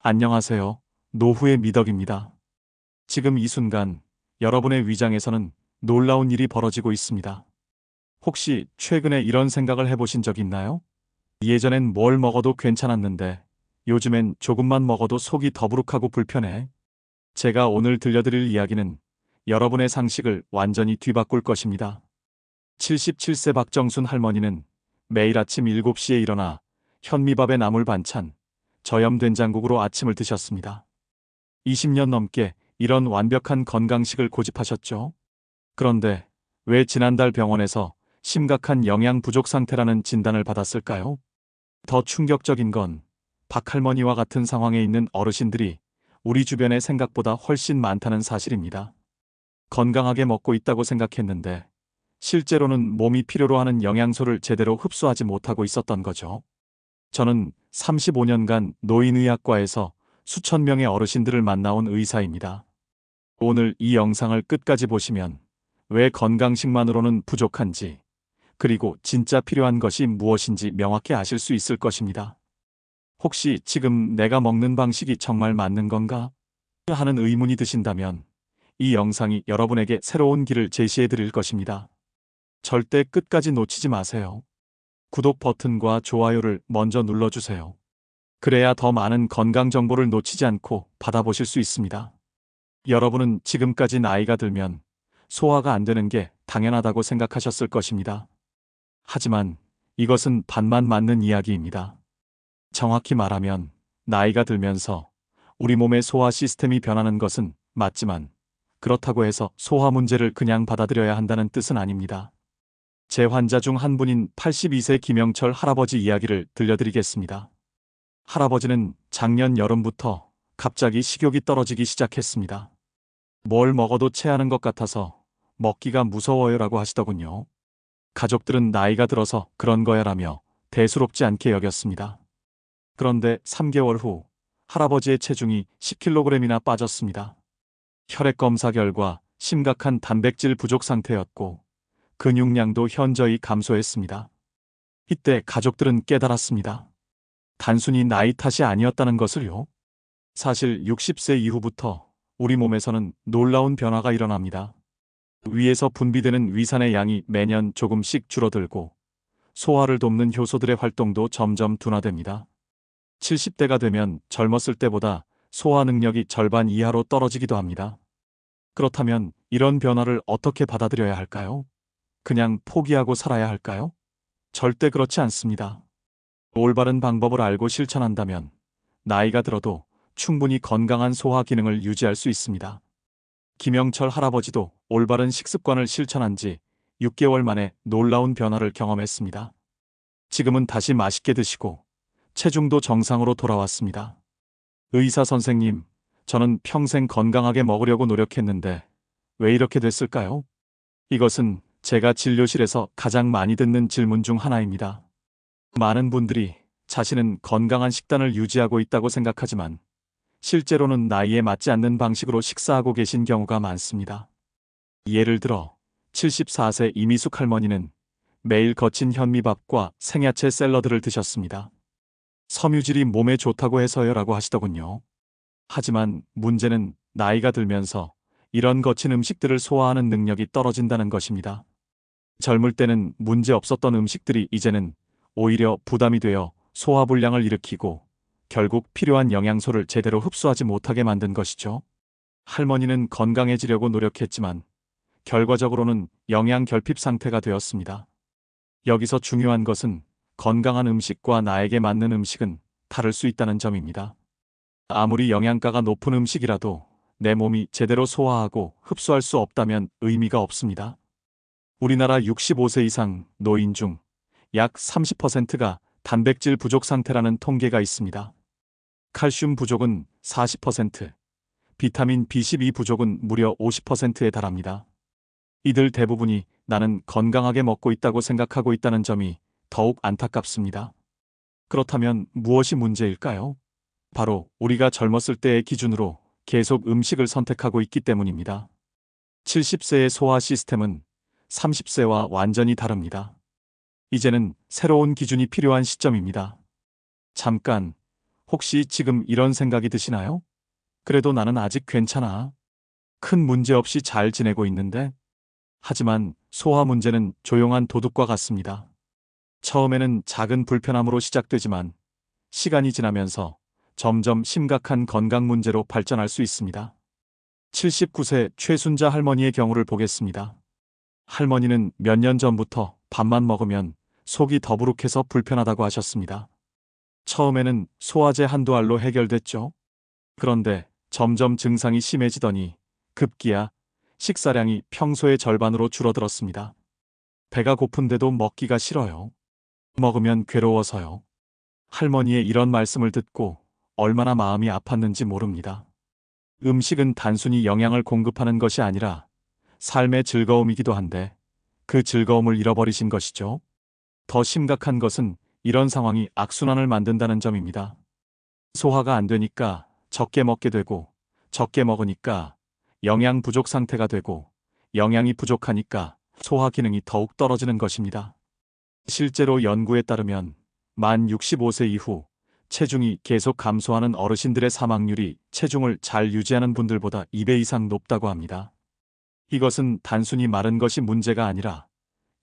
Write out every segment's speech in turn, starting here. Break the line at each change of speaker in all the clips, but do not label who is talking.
안녕하세요. 노후의 미덕입니다. 지금 이 순간 여러분의 위장에서는 놀라운 일이 벌어지고 있습니다. 혹시 최근에 이런 생각을 해보신 적 있나요? 예전엔 뭘 먹어도 괜찮았는데 요즘엔 조금만 먹어도 속이 더부룩하고 불편해. 제가 오늘 들려드릴 이야기는 여러분의 상식을 완전히 뒤바꿀 것입니다. 77세 박정순 할머니는 매일 아침 7시에 일어나 현미밥에 나물 반찬, 저염 된장국으로 아침을 드셨습니다. 20년 넘게 이런 완벽한 건강식을 고집하셨죠. 그런데 왜 지난달 병원에서 심각한 영양 부족 상태라는 진단을 받았을까요? 더 충격적인 건 박할머니와 같은 상황에 있는 어르신들이 우리 주변에 생각보다 훨씬 많다는 사실입니다. 건강하게 먹고 있다고 생각했는데 실제로는 몸이 필요로 하는 영양소를 제대로 흡수하지 못하고 있었던 거죠. 저는 35년간 노인의학과에서 수천 명의 어르신들을 만나온 의사입니다. 오늘 이 영상을 끝까지 보시면 왜 건강식만으로는 부족한지, 그리고 진짜 필요한 것이 무엇인지 명확히 아실 수 있을 것입니다. 혹시 지금 내가 먹는 방식이 정말 맞는 건가? 하는 의문이 드신다면 이 영상이 여러분에게 새로운 길을 제시해 드릴 것입니다. 절대 끝까지 놓치지 마세요. 구독 버튼과 좋아요를 먼저 눌러주세요. 그래야 더 많은 건강 정보를 놓치지 않고 받아보실 수 있습니다. 여러분은 지금까지 나이가 들면 소화가 안 되는 게 당연하다고 생각하셨을 것입니다. 하지만 이것은 반만 맞는 이야기입니다. 정확히 말하면 나이가 들면서 우리 몸의 소화 시스템이 변하는 것은 맞지만 그렇다고 해서 소화 문제를 그냥 받아들여야 한다는 뜻은 아닙니다. 제 환자 중 한 분인 82세 김영철 할아버지 이야기를 들려드리겠습니다. 할아버지는 작년 여름부터 갑자기 식욕이 떨어지기 시작했습니다. 뭘 먹어도 체하는 것 같아서 먹기가 무서워요라고 하시더군요. 가족들은 나이가 들어서 그런 거야라며 대수롭지 않게 여겼습니다. 그런데 3개월 후 할아버지의 체중이 10kg이나 빠졌습니다. 혈액 검사 결과 심각한 단백질 부족 상태였고 근육량도 현저히 감소했습니다. 이때 가족들은 깨달았습니다. 단순히 나이 탓이 아니었다는 것을요. 사실 60세 이후부터 우리 몸에서는 놀라운 변화가 일어납니다. 위에서 분비되는 위산의 양이 매년 조금씩 줄어들고 소화를 돕는 효소들의 활동도 점점 둔화됩니다. 70대가 되면 젊었을 때보다 소화 능력이 절반 이하로 떨어지기도 합니다. 그렇다면 이런 변화를 어떻게 받아들여야 할까요? 그냥 포기하고 살아야 할까요? 절대 그렇지 않습니다. 올바른 방법을 알고 실천한다면 나이가 들어도 충분히 건강한 소화 기능을 유지할 수 있습니다. 김영철 할아버지도 올바른 식습관을 실천한 지 6개월 만에 놀라운 변화를 경험했습니다. 지금은 다시 맛있게 드시고 체중도 정상으로 돌아왔습니다. 의사 선생님, 저는 평생 건강하게 먹으려고 노력했는데 왜 이렇게 됐을까요? 이것은 제가 진료실에서 가장 많이 듣는 질문 중 하나입니다. 많은 분들이 자신은 건강한 식단을 유지하고 있다고 생각하지만 실제로는 나이에 맞지 않는 방식으로 식사하고 계신 경우가 많습니다. 예를 들어 74세 이미숙 할머니는 매일 거친 현미밥과 생야채 샐러드를 드셨습니다. 섬유질이 몸에 좋다고 해서요라고 하시더군요. 하지만 문제는 나이가 들면서 이런 거친 음식들을 소화하는 능력이 떨어진다는 것입니다. 젊을 때는 문제 없었던 음식들이 이제는 오히려 부담이 되어 소화불량을 일으키고 결국 필요한 영양소를 제대로 흡수하지 못하게 만든 것이죠. 할머니는 건강해지려고 노력했지만 결과적으로는 영양 결핍 상태가 되었습니다. 여기서 중요한 것은 건강한 음식과 나에게 맞는 음식은 다를 수 있다는 점입니다. 아무리 영양가가 높은 음식이라도 내 몸이 제대로 소화하고 흡수할 수 없다면 의미가 없습니다. 우리나라 65세 이상 노인 중 약 30%가 단백질 부족 상태라는 통계가 있습니다. 칼슘 부족은 40%, 비타민 B12 부족은 무려 50%에 달합니다. 이들 대부분이 나는 건강하게 먹고 있다고 생각하고 있다는 점이 더욱 안타깝습니다. 그렇다면 무엇이 문제일까요? 바로 우리가 젊었을 때의 기준으로 계속 음식을 선택하고 있기 때문입니다. 70세의 소화 시스템은 30세와 완전히 다릅니다. 이제는 새로운 기준이 필요한 시점입니다. 잠깐, 혹시 지금 이런 생각이 드시나요? 그래도 나는 아직 괜찮아. 큰 문제 없이 잘 지내고 있는데. 하지만 소화 문제는 조용한 도둑과 같습니다. 처음에는 작은 불편함으로 시작되지만 시간이 지나면서 점점 심각한 건강 문제로 발전할 수 있습니다. 79세 최순자 할머니의 경우를 보겠습니다. 할머니는 몇 년 전부터 밥만 먹으면 속이 더부룩해서 불편하다고 하셨습니다. 처음에는 소화제 한두 알로 해결됐죠. 그런데 점점 증상이 심해지더니 급기야 식사량이 평소의 절반으로 줄어들었습니다. 배가 고픈데도 먹기가 싫어요. 먹으면 괴로워서요. 할머니의 이런 말씀을 듣고 얼마나 마음이 아팠는지 모릅니다. 음식은 단순히 영양을 공급하는 것이 아니라 삶의 즐거움이기도 한데 그 즐거움을 잃어버리신 것이죠. 더 심각한 것은 이런 상황이 악순환을 만든다는 점입니다. 소화가 안 되니까 적게 먹게 되고 적게 먹으니까 영양 부족 상태가 되고 영양이 부족하니까 소화 기능이 더욱 떨어지는 것입니다. 실제로 연구에 따르면 만 65세 이후 체중이 계속 감소하는 어르신들의 사망률이 체중을 잘 유지하는 분들보다 2배 이상 높다고 합니다. 이것은 단순히 마른 것이 문제가 아니라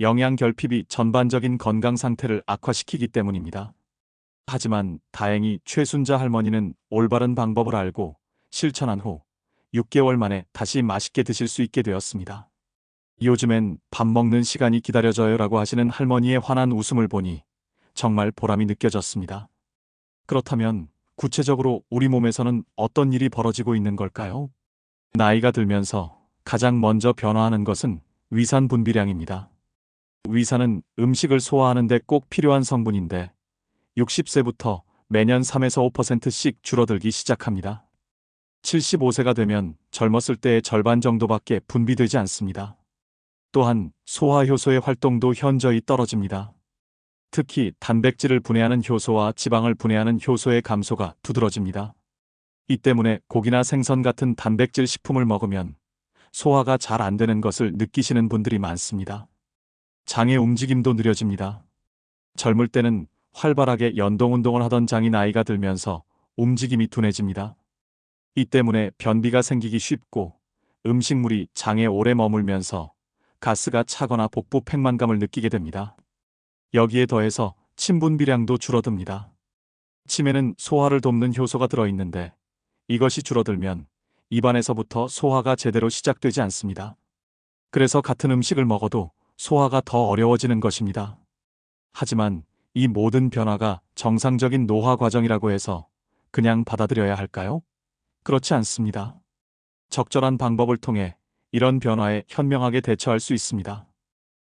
영양 결핍이 전반적인 건강 상태를 악화시키기 때문입니다. 하지만 다행히 최순자 할머니는 올바른 방법을 알고 실천한 후 6개월 만에 다시 맛있게 드실 수 있게 되었습니다. 요즘엔 밥 먹는 시간이 기다려져요라고 하시는 할머니의 환한 웃음을 보니 정말 보람이 느껴졌습니다. 그렇다면 구체적으로 우리 몸에서는 어떤 일이 벌어지고 있는 걸까요? 나이가 들면서 가장 먼저 변화하는 것은 위산 분비량입니다. 위산은 음식을 소화하는 데 꼭 필요한 성분인데 60세부터 매년 3에서 5%씩 줄어들기 시작합니다. 75세가 되면 젊었을 때의 절반 정도밖에 분비되지 않습니다. 또한 소화 효소의 활동도 현저히 떨어집니다. 특히 단백질을 분해하는 효소와 지방을 분해하는 효소의 감소가 두드러집니다. 이 때문에 고기나 생선 같은 단백질 식품을 먹으면 소화가 잘 안 되는 것을 느끼시는 분들이 많습니다. 장의 움직임도 느려집니다. 젊을 때는 활발하게 연동운동을 하던 장이 나이가 들면서 움직임이 둔해집니다. 이 때문에 변비가 생기기 쉽고 음식물이 장에 오래 머물면서 가스가 차거나 복부 팽만감을 느끼게 됩니다. 여기에 더해서 침 분비량도 줄어듭니다. 침에는 소화를 돕는 효소가 들어있는데 이것이 줄어들면 입안에서부터 소화가 제대로 시작되지 않습니다. 그래서 같은 음식을 먹어도 소화가 더 어려워지는 것입니다. 하지만 이 모든 변화가 정상적인 노화 과정이라고 해서 그냥 받아들여야 할까요? 그렇지 않습니다. 적절한 방법을 통해 이런 변화에 현명하게 대처할 수 있습니다.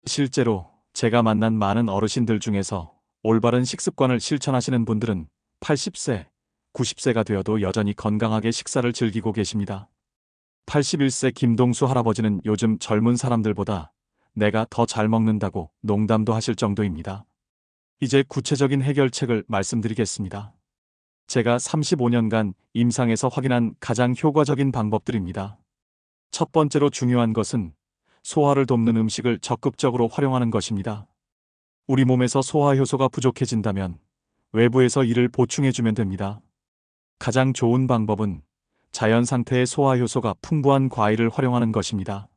실제로 제가 만난 많은 어르신들 중에서 올바른 식습관을 실천하시는 분들은 80세, 90세가 되어도 여전히 건강하게 식사를 즐기고 계십니다. 81세 김동수 할아버지는 요즘 젊은 사람들보다 내가 더 잘 먹는다고 농담도 하실 정도입니다. 이제 구체적인 해결책을 말씀드리겠습니다. 제가 35년간 임상에서 확인한 가장 효과적인 방법들입니다. 첫 번째로 중요한 것은 소화를 돕는 음식을 적극적으로 활용하는 것입니다. 우리 몸에서 소화 효소가 부족해진다면 외부에서 이를 보충해주면 됩니다. 가장 좋은 방법은 자연 상태의 소화 효소가 풍부한 과일을 활용하는 것입니다.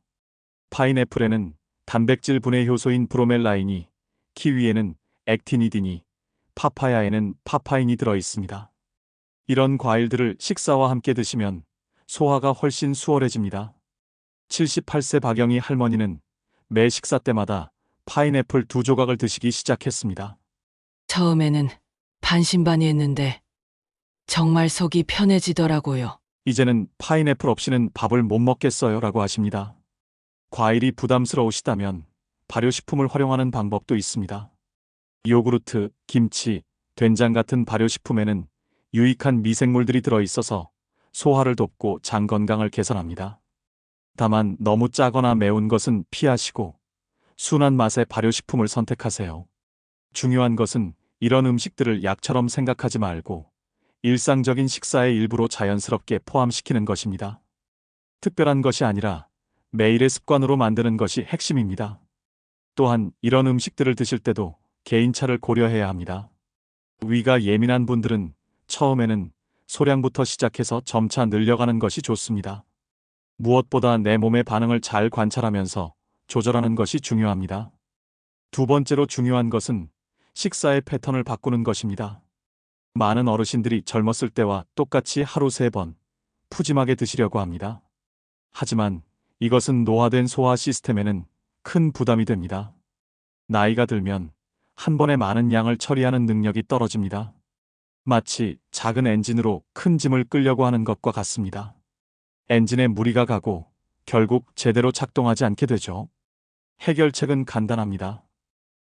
파인애플에는 단백질 분해 효소인 브로멜라인이, 키위에는 액티니딘이, 파파야에는 파파인이 들어 있습니다. 이런 과일들을 식사와 함께 드시면 소화가 훨씬 수월해집니다. 78세 박영희 할머니는 매 식사 때마다 파인애플 2조각을 드시기 시작했습니다.
처음에는 반신반의했는데 정말 속이 편해지더라고요.
이제는 파인애플 없이는 밥을 못 먹겠어요 라고 하십니다. 과일이 부담스러우시다면 발효식품을 활용하는 방법도 있습니다. 요구르트, 김치, 된장 같은 발효식품에는 유익한 미생물들이 들어있어서 소화를 돕고 장 건강을 개선합니다. 다만 너무 짜거나 매운 것은 피하시고 순한 맛의 발효식품을 선택하세요. 중요한 것은 이런 음식들을 약처럼 생각하지 말고 일상적인 식사의 일부로 자연스럽게 포함시키는 것입니다. 특별한 것이 아니라 매일의 습관으로 만드는 것이 핵심입니다. 또한 이런 음식들을 드실 때도 개인차를 고려해야 합니다. 위가 예민한 분들은 처음에는 소량부터 시작해서 점차 늘려가는 것이 좋습니다. 무엇보다 내 몸의 반응을 잘 관찰하면서 조절하는 것이 중요합니다. 두 번째로 중요한 것은 식사의 패턴을 바꾸는 것입니다. 많은 어르신들이 젊었을 때와 똑같이 하루 3번 푸짐하게 드시려고 합니다. 하지만 이것은 노화된 소화 시스템에는 큰 부담이 됩니다. 나이가 들면 한 번에 많은 양을 처리하는 능력이 떨어집니다. 마치 작은 엔진으로 큰 짐을 끌려고 하는 것과 같습니다. 엔진에 무리가 가고 결국 제대로 작동하지 않게 되죠. 해결책은 간단합니다.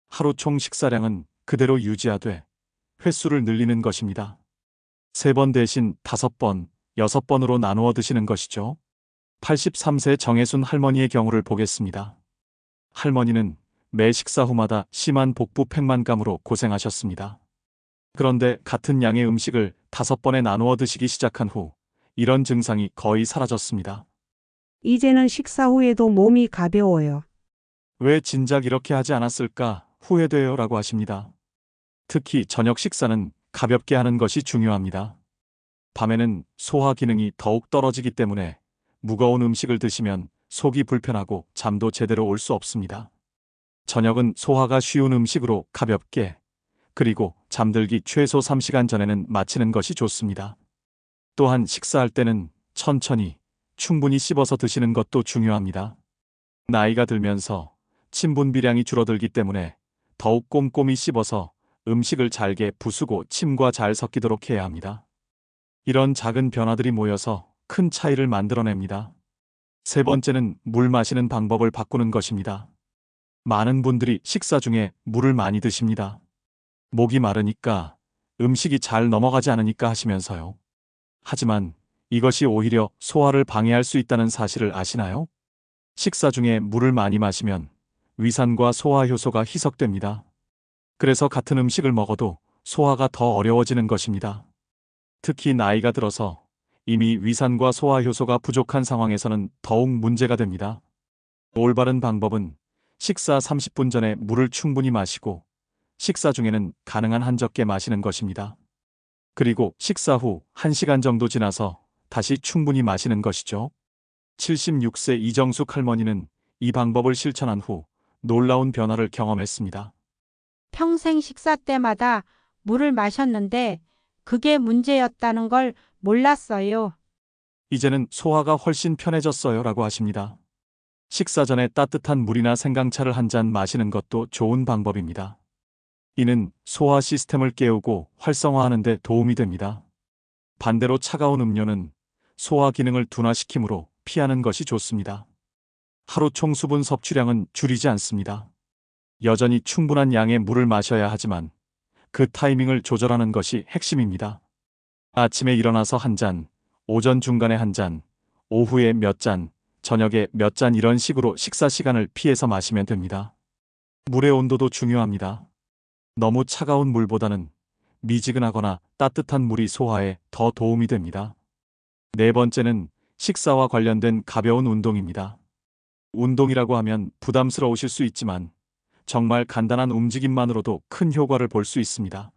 하루 총 식사량은 그대로 유지하되 횟수를 늘리는 것입니다. 3번 대신 5번, 6번으로 나누어 드시는 것이죠. 83세 정혜순 할머니의 경우를 보겠습니다. 할머니는 매 식사 후마다 심한 복부 팽만감으로 고생하셨습니다. 그런데 같은 양의 음식을 5번에 나누어 드시기 시작한 후 이런 증상이 거의 사라졌습니다.
이제는 식사 후에도 몸이 가벼워요.
왜 진작 이렇게 하지 않았을까 후회돼요 라고 하십니다. 특히 저녁 식사는 가볍게 하는 것이 중요합니다. 밤에는 소화 기능이 더욱 떨어지기 때문에 무거운 음식을 드시면 속이 불편하고 잠도 제대로 올 수 없습니다. 저녁은 소화가 쉬운 음식으로 가볍게 그리고 잠들기 최소 3시간 전에는 마치는 것이 좋습니다. 또한 식사할 때는 천천히 충분히 씹어서 드시는 것도 중요합니다. 나이가 들면서 침 분비량이 줄어들기 때문에 더욱 꼼꼼히 씹어서 음식을 잘게 부수고 침과 잘 섞이도록 해야 합니다. 이런 작은 변화들이 모여서 큰 차이를 만들어냅니다. 3번째는 물 마시는 방법을 바꾸는 것입니다. 많은 분들이 식사 중에 물을 많이 드십니다. 목이 마르니까, 음식이 잘 넘어가지 않으니까 하시면서요. 하지만 이것이 오히려 소화를 방해할 수 있다는 사실을 아시나요? 식사 중에 물을 많이 마시면 위산과 소화 효소가 희석됩니다. 그래서 같은 음식을 먹어도 소화가 더 어려워지는 것입니다. 특히 나이가 들어서 이미 위산과 소화 효소가 부족한 상황에서는 더욱 문제가 됩니다. 올바른 방법은 식사 30분 전에 물을 충분히 마시고 식사 중에는 가능한 한 적게 마시는 것입니다. 그리고 식사 후 1시간 정도 지나서 다시 충분히 마시는 것이죠. 76세 이정숙 할머니는 이 방법을 실천한 후 놀라운 변화를 경험했습니다.
평생 식사 때마다 물을 마셨는데 그게 문제였다는 걸 몰랐어요.
이제는 소화가 훨씬 편해졌어요 라고 하십니다. 식사 전에 따뜻한 물이나 생강차를 한 잔 마시는 것도 좋은 방법입니다. 이는 소화 시스템을 깨우고 활성화하는 데 도움이 됩니다. 반대로 차가운 음료는 소화 기능을 둔화시키므로 피하는 것이 좋습니다. 하루 총 수분 섭취량은 줄이지 않습니다. 여전히 충분한 양의 물을 마셔야 하지만 그 타이밍을 조절하는 것이 핵심입니다. 아침에 일어나서 한 잔, 오전 중간에 한 잔, 오후에 몇 잔, 저녁에 몇 잔 이런 식으로 식사 시간을 피해서 마시면 됩니다. 물의 온도도 중요합니다. 너무 차가운 물보다는 미지근하거나 따뜻한 물이 소화에 더 도움이 됩니다. 4번째는 식사와 관련된 가벼운 운동입니다. 운동이라고 하면 부담스러우실 수 있지만 정말 간단한 움직임만으로도 큰 효과를 볼 수 있습니다.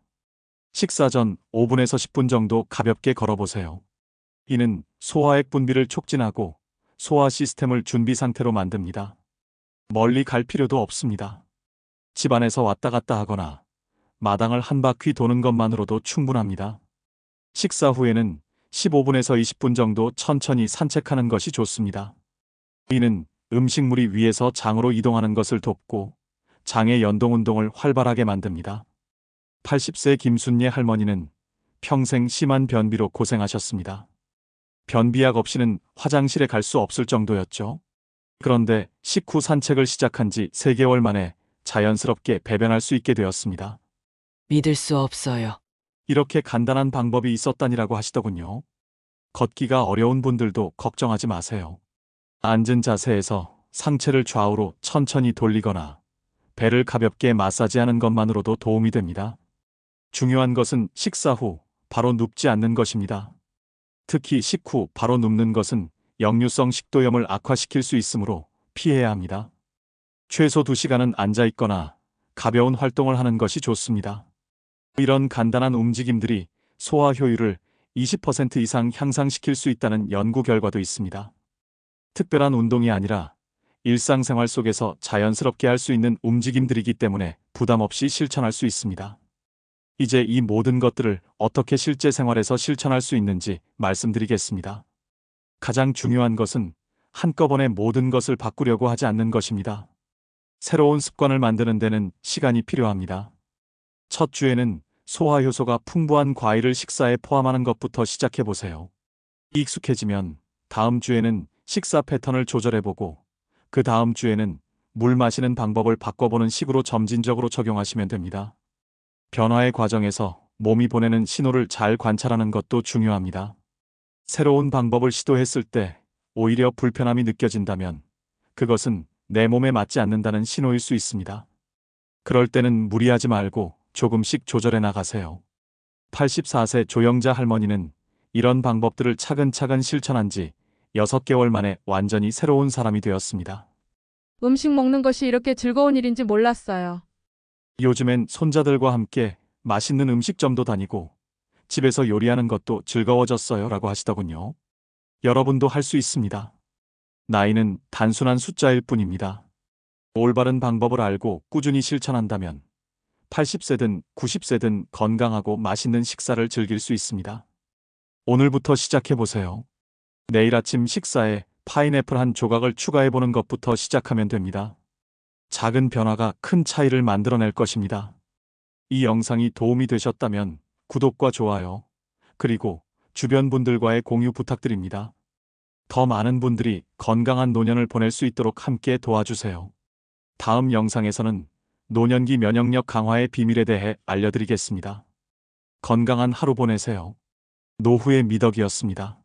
식사 전 5분에서 10분 정도 가볍게 걸어보세요. 이는 소화액 분비를 촉진하고 소화 시스템을 준비 상태로 만듭니다. 멀리 갈 필요도 없습니다. 집안에서 왔다 갔다 하거나 마당을 한 바퀴 도는 것만으로도 충분합니다. 식사 후에는 15분에서 20분 정도 천천히 산책하는 것이 좋습니다. 이는 음식물이 위에서 장으로 이동하는 것을 돕고 장의 연동 운동을 활발하게 만듭니다. 80세 김순예 할머니는 평생 심한 변비로 고생하셨습니다. 변비약 없이는 화장실에 갈 수 없을 정도였죠. 그런데 식후 산책을 시작한 지 3개월 만에 자연스럽게 배변할 수 있게 되었습니다.
믿을 수 없어요.
이렇게 간단한 방법이 있었다니라고 하시더군요. 걷기가 어려운 분들도 걱정하지 마세요. 앉은 자세에서 상체를 좌우로 천천히 돌리거나 배를 가볍게 마사지하는 것만으로도 도움이 됩니다. 중요한 것은 식사 후 바로 눕지 않는 것입니다. 특히 식후 바로 눕는 것은 역류성 식도염을 악화시킬 수 있으므로 피해야 합니다. 최소 2시간은 앉아 있거나 가벼운 활동을 하는 것이 좋습니다. 이런 간단한 움직임들이 소화 효율을 20% 이상 향상시킬 수 있다는 연구 결과도 있습니다. 특별한 운동이 아니라 일상생활 속에서 자연스럽게 할 수 있는 움직임들이기 때문에 부담 없이 실천할 수 있습니다. 이제 이 모든 것들을 어떻게 실제 생활에서 실천할 수 있는지 말씀드리겠습니다. 가장 중요한 것은 한꺼번에 모든 것을 바꾸려고 하지 않는 것입니다. 새로운 습관을 만드는 데는 시간이 필요합니다. 첫 주에는 소화 효소가 풍부한 과일을 식사에 포함하는 것부터 시작해 보세요. 익숙해지면 다음 주에는 식사 패턴을 조절해보고 그 다음 주에는 물 마시는 방법을 바꿔보는 식으로 점진적으로 적용하시면 됩니다. 변화의 과정에서 몸이 보내는 신호를 잘 관찰하는 것도 중요합니다. 새로운 방법을 시도했을 때 오히려 불편함이 느껴진다면 그것은 내 몸에 맞지 않는다는 신호일 수 있습니다. 그럴 때는 무리하지 말고 조금씩 조절해 나가세요. 84세 조영자 할머니는 이런 방법들을 차근차근 실천한 지 6개월 만에 완전히 새로운 사람이 되었습니다.
음식 먹는 것이 이렇게 즐거운 일인지 몰랐어요.
요즘엔 손자들과 함께 맛있는 음식점도 다니고 집에서 요리하는 것도 즐거워졌어요 라고 하시더군요. 여러분도 할 수 있습니다. 나이는 단순한 숫자일 뿐입니다. 올바른 방법을 알고 꾸준히 실천한다면 80세든 90세든 건강하고 맛있는 식사를 즐길 수 있습니다. 오늘부터 시작해보세요. 내일 아침 식사에 파인애플 한 조각을 추가해보는 것부터 시작하면 됩니다. 작은 변화가 큰 차이를 만들어낼 것입니다. 이 영상이 도움이 되셨다면 구독과 좋아요, 그리고 주변 분들과의 공유 부탁드립니다. 더 많은 분들이 건강한 노년을 보낼 수 있도록 함께 도와주세요. 다음 영상에서는 노년기 면역력 강화의 비밀에 대해 알려드리겠습니다. 건강한 하루 보내세요. 노후의 미덕이었습니다.